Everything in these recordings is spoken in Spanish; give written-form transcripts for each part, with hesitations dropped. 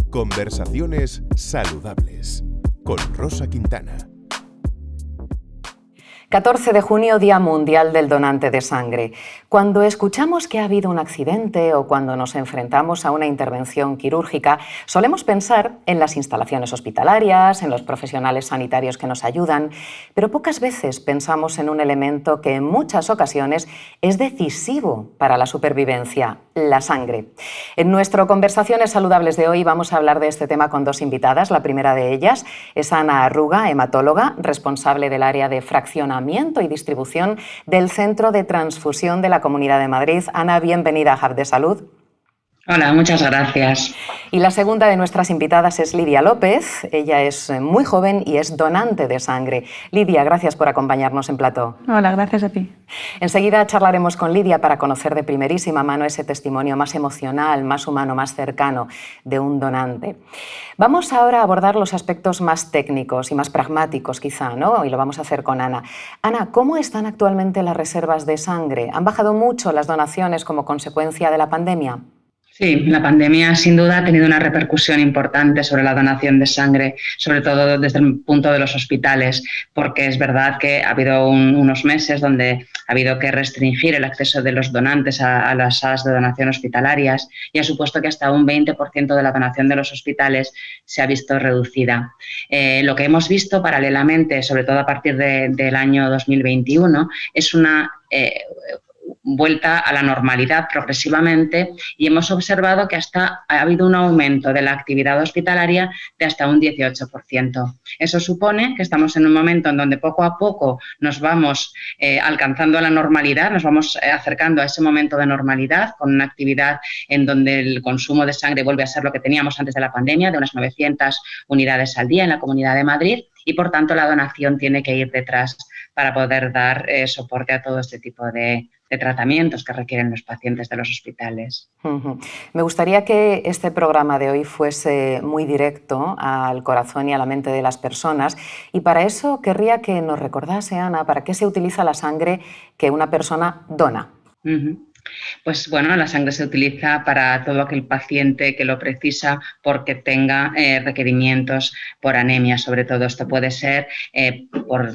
Conversaciones saludables con Rosa Quintana. 14 de junio, Día Mundial del Donante de Sangre. Cuando escuchamos que ha habido un accidente o cuando nos enfrentamos a una intervención quirúrgica, solemos pensar en las instalaciones hospitalarias, en los profesionales sanitarios que nos ayudan, pero pocas veces pensamos en un elemento que en muchas ocasiones es decisivo para la supervivencia: la sangre. En nuestro Conversaciones Saludables de hoy vamos a hablar de este tema con dos invitadas. La primera de ellas es Ana Arruga, hematóloga, responsable del área de fraccionamiento y distribución del Centro de Transfusión de la Comunidad de Madrid. Ana, bienvenida a Hub de Salud. Hola, muchas gracias. Y la segunda de nuestras invitadas es Lidia López. Ella es muy joven y es donante de sangre. Lidia, gracias por acompañarnos en plató. Hola, gracias a ti. Enseguida charlaremos con Lidia para conocer de primerísima mano ese testimonio más emocional, más humano, más cercano de un donante. Vamos ahora a abordar los aspectos más técnicos y más pragmáticos quizá, ¿no? Y lo vamos a hacer con Ana. Ana, ¿cómo están actualmente las reservas de sangre? ¿Han bajado mucho las donaciones como consecuencia de la pandemia? Sí, la pandemia sin duda ha tenido una repercusión importante sobre la donación de sangre, sobre todo desde el punto de los hospitales, porque es verdad que ha habido unos meses donde ha habido que restringir el acceso de los donantes a las salas de donación hospitalarias y ha supuesto que hasta un 20% de la donación de los hospitales se ha visto reducida. Lo que hemos visto paralelamente, sobre todo a partir del año 2021, es una vuelta a la normalidad progresivamente y hemos observado que ha habido un aumento de la actividad hospitalaria de hasta un 18%. Eso supone que estamos en un momento en donde poco a poco nos vamos alcanzando a la normalidad, nos vamos acercando a ese momento de normalidad con una actividad en donde el consumo de sangre vuelve a ser lo que teníamos antes de la pandemia, de unas 900 unidades al día en la Comunidad de Madrid, y por tanto la donación tiene que ir detrás para poder dar soporte a todo este tipo de tratamientos que requieren los pacientes de los hospitales. Me gustaría que este programa de hoy fuese muy directo al corazón y a la mente de las personas, y para eso querría que nos recordase, Ana, para qué se utiliza la sangre que una persona dona. Pues bueno, la sangre se utiliza para todo aquel paciente que lo precisa porque tenga requerimientos por anemia. Sobre todo esto puede ser por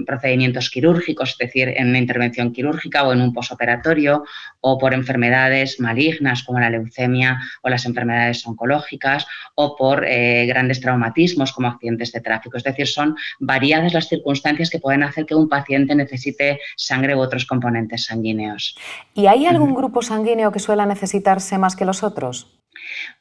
procedimientos quirúrgicos, es decir, en una intervención quirúrgica o en un posoperatorio, o por enfermedades malignas como la leucemia o las enfermedades oncológicas, o por grandes traumatismos como accidentes de tráfico. Es decir, son variadas las circunstancias que pueden hacer que un paciente necesite sangre u otros componentes sanguíneos. ¿Y hay algún grupo sanguíneo que suele necesitarse más que los otros?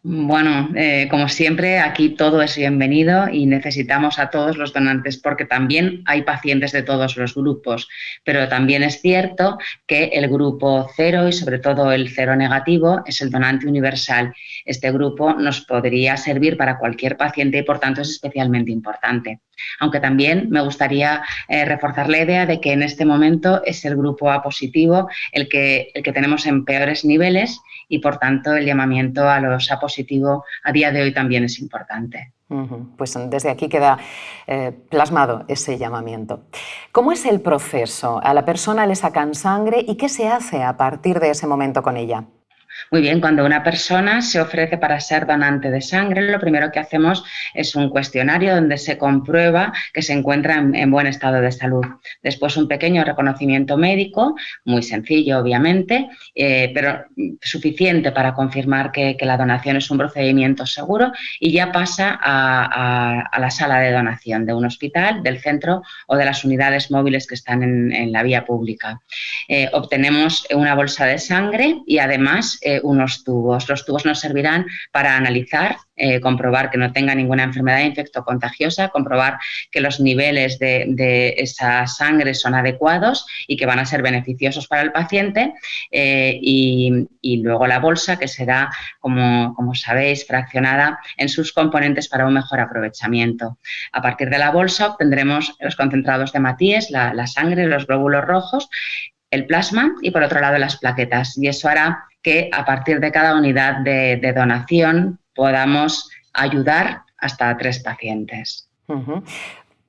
Bueno, como siempre, aquí todo es bienvenido y necesitamos a todos los donantes porque también hay pacientes de todos los grupos, pero también es cierto que el grupo 0 y sobre todo el 0 negativo es el donante universal. Este grupo nos podría servir para cualquier paciente y por tanto es especialmente importante. Aunque también me gustaría reforzar la idea de que en este momento es el grupo A positivo el que tenemos en peores niveles y por tanto el llamamiento a los A positivo a día de hoy también es importante. Pues desde aquí queda plasmado ese llamamiento. ¿Cómo es el proceso? ¿A la persona le sacan sangre y qué se hace a partir de ese momento con ella? Muy bien, cuando una persona se ofrece para ser donante de sangre, lo primero que hacemos es un cuestionario donde se comprueba que se encuentra en buen estado de salud. Después un pequeño reconocimiento médico, muy sencillo obviamente, pero suficiente para confirmar que la donación es un procedimiento seguro y ya pasa a la sala de donación de un hospital, del centro o de las unidades móviles que están en la vía pública. Obtenemos una bolsa de sangre y además unos tubos. Los tubos nos servirán para analizar, comprobar que no tenga ninguna enfermedad infectocontagiosa, comprobar que los niveles de esa sangre son adecuados y que van a ser beneficiosos para el paciente, y luego la bolsa, que será, como sabéis, fraccionada en sus componentes para un mejor aprovechamiento. A partir de la bolsa obtendremos los concentrados de hematíes, la sangre, los glóbulos rojos, el plasma y por otro lado las plaquetas, y eso hará que a partir de cada unidad de donación podamos ayudar hasta 3 pacientes.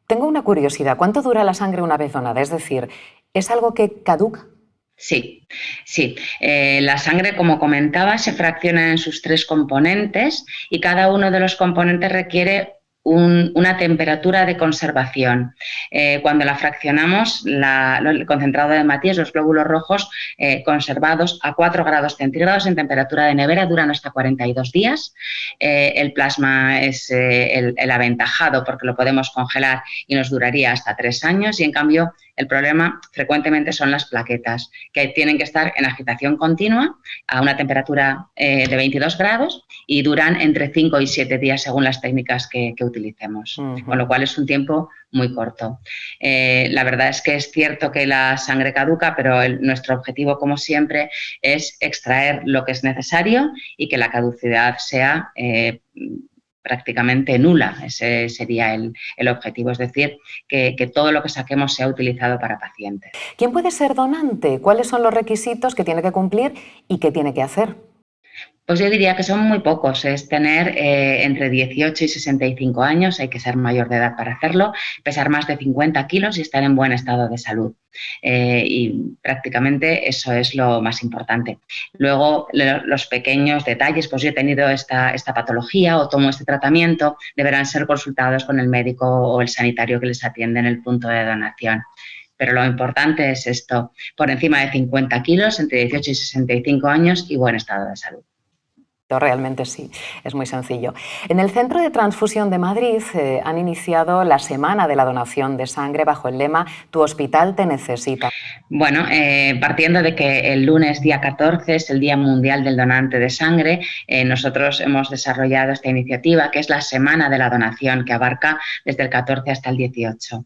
Tengo una curiosidad, ¿cuánto dura la sangre una vez donada? Es decir, ¿es algo que caduca? Sí, sí. La sangre, como comentaba, se fracciona en sus 3 componentes y cada uno de los componentes requiere una temperatura de conservación. Cuando la fraccionamos, el concentrado de hematíes, los glóbulos rojos conservados a 4 grados centígrados en temperatura de nevera duran hasta 42 días. El plasma es el aventajado porque lo podemos congelar y nos duraría hasta 3 años y, en cambio, el problema frecuentemente son las plaquetas, que tienen que estar en agitación continua a una temperatura de 22 grados y duran entre 5 y 7 días según las técnicas que utilicemos, con lo cual es un tiempo muy corto. La verdad es que es cierto que la sangre caduca, pero nuestro objetivo, como siempre, es extraer lo que es necesario y que la caducidad sea prácticamente nula. Ese sería el objetivo, es decir, que todo lo que saquemos sea utilizado para pacientes. ¿Quién puede ser donante? ¿Cuáles son los requisitos que tiene que cumplir y qué tiene que hacer? Pues yo diría que son muy pocos, es tener entre 18 y 65 años, hay que ser mayor de edad para hacerlo, pesar más de 50 kilos y estar en buen estado de salud. Y prácticamente eso es lo más importante. Luego, los pequeños detalles, pues yo he tenido esta patología o tomo este tratamiento, deberán ser consultados con el médico o el sanitario que les atiende en el punto de donación. Pero lo importante es esto, por encima de 50 kilos, entre 18 y 65 años y buen estado de salud. Realmente sí, es muy sencillo. En el Centro de Transfusión de Madrid han iniciado la Semana de la Donación de Sangre bajo el lema «Tu hospital te necesita». Bueno, partiendo de que el lunes día 14 es el Día Mundial del Donante de Sangre, nosotros hemos desarrollado esta iniciativa que es la Semana de la Donación, que abarca desde el 14 hasta el 18.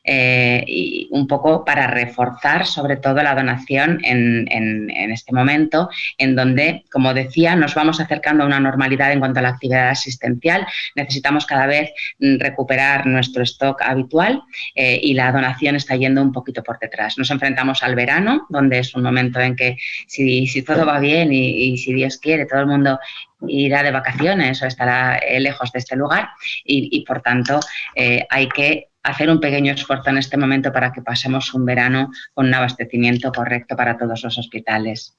Y un poco para reforzar sobre todo la donación en este momento, en donde, como decía, nos vamos acercando a una normalidad en cuanto a la actividad asistencial. Necesitamos cada vez recuperar nuestro stock habitual y la donación está yendo un poquito por detrás. Nos enfrentamos al verano, donde es un momento en que si todo va bien y si Dios quiere, todo el mundo irá de vacaciones o estará lejos de este lugar y por tanto, hay que hacer un pequeño esfuerzo en este momento para que pasemos un verano con un abastecimiento correcto para todos los hospitales.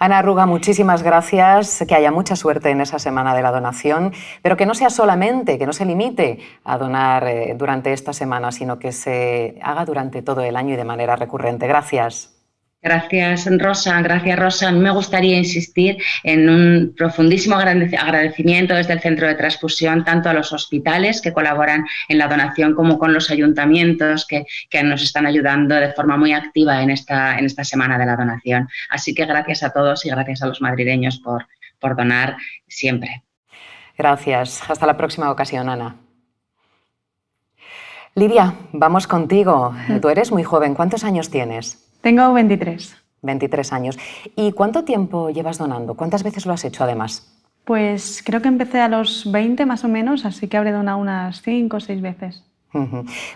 Ana Arruga, muchísimas gracias, que haya mucha suerte en esa Semana de la Donación, pero que no sea solamente, que no se limite a donar durante esta semana, sino que se haga durante todo el año y de manera recurrente. Gracias. Gracias, Rosa. Gracias, Rosa. A mí me gustaría insistir en un profundísimo agradecimiento desde el Centro de Transfusión tanto a los hospitales que colaboran en la donación como con los ayuntamientos que nos están ayudando de forma muy activa en esta Semana de la Donación. Así que gracias a todos y gracias a los madrileños por donar siempre. Gracias. Hasta la próxima ocasión, Ana. Lidia, vamos contigo. Tú eres muy joven. ¿Cuántos años tienes? Tengo 23. 23 años. ¿Y cuánto tiempo llevas donando? ¿Cuántas veces lo has hecho además? Pues creo que empecé a los 20 más o menos, así que habré donado unas 5 o 6 veces.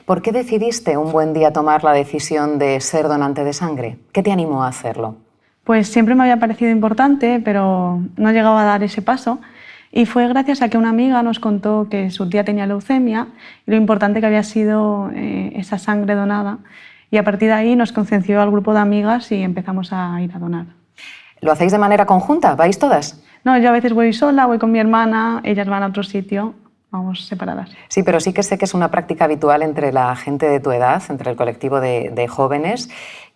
¿Por qué decidiste un buen día tomar la decisión de ser donante de sangre? ¿Qué te animó a hacerlo? Pues siempre me había parecido importante, pero no llegaba a dar ese paso. Y fue gracias a que una amiga nos contó que su tía tenía leucemia y lo importante que había sido esa sangre donada. Y a partir de ahí nos concienciou al grupo de amigas y empezamos a ir a donar. ¿Lo hacéis de manera conjunta? ¿Vais todas? No, yo a veces voy sola, voy con mi hermana, ellas van a otro sitio, vamos separadas. Sí, pero sí que sé que es una práctica habitual entre la gente de tu edad, entre el colectivo de jóvenes,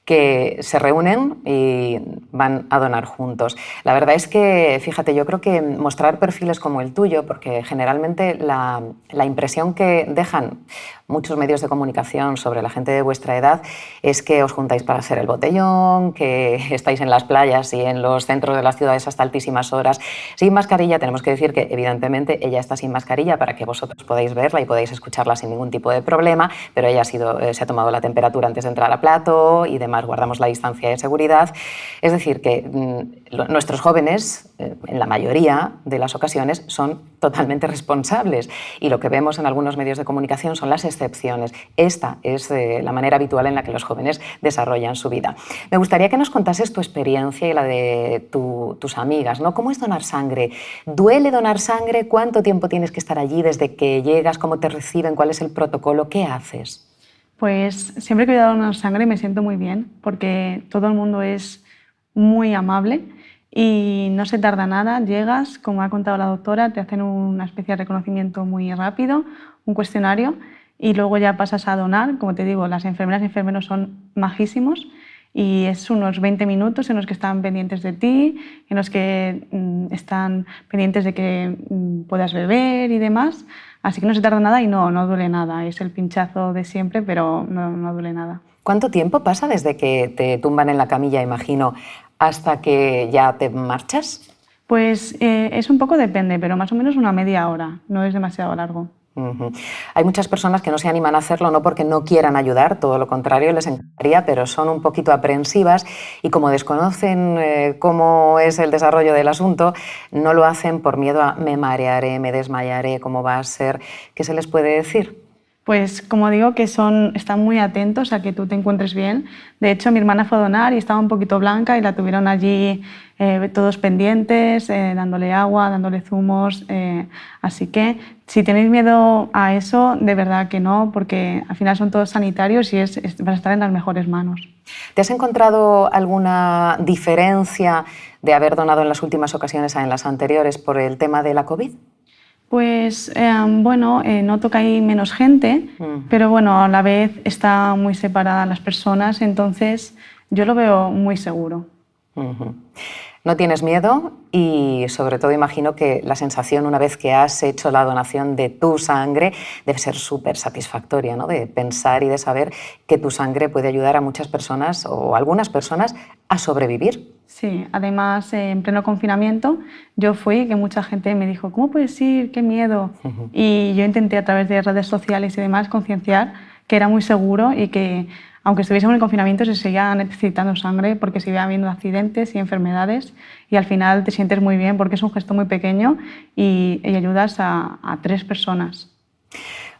que se reúnen y van a donar juntos. La verdad es que, fíjate, yo creo que mostrar perfiles como el tuyo, porque generalmente la impresión que dejan muchos medios de comunicación sobre la gente de vuestra edad es que os juntáis para hacer el botellón, que estáis en las playas y en los centros de las ciudades hasta altísimas horas sin mascarilla. Tenemos que decir que, evidentemente, ella está sin mascarilla para que vosotros podáis verla y podáis escucharla sin ningún tipo de problema, pero ella se ha tomado la temperatura antes de entrar a plato y demás, guardamos la distancia de seguridad. Es decir, que nuestros jóvenes, en la mayoría de las ocasiones, son totalmente responsables y lo que vemos en algunos medios de comunicación son las excepciones. Esta es la manera habitual en la que los jóvenes desarrollan su vida. Me gustaría que nos contases tu experiencia y la de tus amigas, ¿no? ¿Cómo es donar sangre? ¿Duele donar sangre? ¿Cuánto tiempo tienes que estar allí desde que llegas? ¿Cómo te reciben? ¿Cuál es el protocolo? ¿Qué haces? Pues siempre que voy a dar una sangre me siento muy bien porque todo el mundo es muy amable y no se tarda nada. Llegas, como ha contado la doctora, te hacen una especie de reconocimiento muy rápido, un cuestionario y luego ya pasas a donar. Como te digo, las enfermeras y enfermeros son majísimos y es unos 20 minutos en los que están pendientes de ti, en los que están pendientes de que puedas beber y demás. Así que no se tarda nada y no duele nada. Es el pinchazo de siempre, pero no duele nada. ¿Cuánto tiempo pasa desde que te tumban en la camilla, imagino, hasta que ya te marchas? Pues es un poco depende, pero más o menos una media hora. No es demasiado largo. Hay muchas personas que no se animan a hacerlo, no porque no quieran ayudar, todo lo contrario, les encantaría, pero son un poquito aprensivas y como desconocen cómo es el desarrollo del asunto, no lo hacen por miedo a me marearé, me desmayaré, cómo va a ser. ¿Qué se les puede decir? Pues como digo, que están muy atentos a que tú te encuentres bien. De hecho, mi hermana fue a donar y estaba un poquito blanca y la tuvieron allí todos pendientes, dándole agua, dándole zumos. Así que si tenéis miedo a eso, de verdad que no, porque al final son todos sanitarios y van a estar en las mejores manos. ¿Te has encontrado alguna diferencia de haber donado en las últimas ocasiones a en las anteriores por el tema de la COVID? Pues bueno, noto que hay menos gente, pero bueno, a la vez está muy separadas las personas, entonces yo lo veo muy seguro. No tienes miedo y sobre todo imagino que la sensación una vez que has hecho la donación de tu sangre debe ser súper satisfactoria, ¿no? De pensar y de saber que tu sangre puede ayudar a muchas personas o a algunas personas a sobrevivir. Sí, además en pleno confinamiento yo fui que mucha gente me dijo ¿cómo puedes ir? ¡Qué miedo! Y yo intenté a través de redes sociales y demás concienciar que era muy seguro y que aunque estuviésemos en confinamiento se seguía necesitando sangre porque seguía habiendo accidentes y enfermedades y al final te sientes muy bien porque es un gesto muy pequeño y ayudas a 3 personas.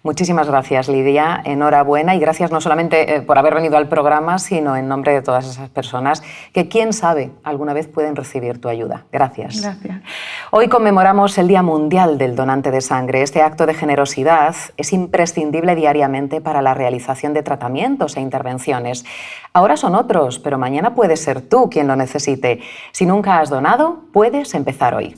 Muchísimas gracias, Lidia. Enhorabuena y gracias no solamente por haber venido al programa, sino en nombre de todas esas personas que, quién sabe, alguna vez pueden recibir tu ayuda. Gracias. Gracias. Hoy conmemoramos el Día Mundial del Donante de Sangre. Este acto de generosidad es imprescindible diariamente para la realización de tratamientos e intervenciones. Ahora son otros, pero mañana puedes ser tú quien lo necesite. Si nunca has donado, puedes empezar hoy.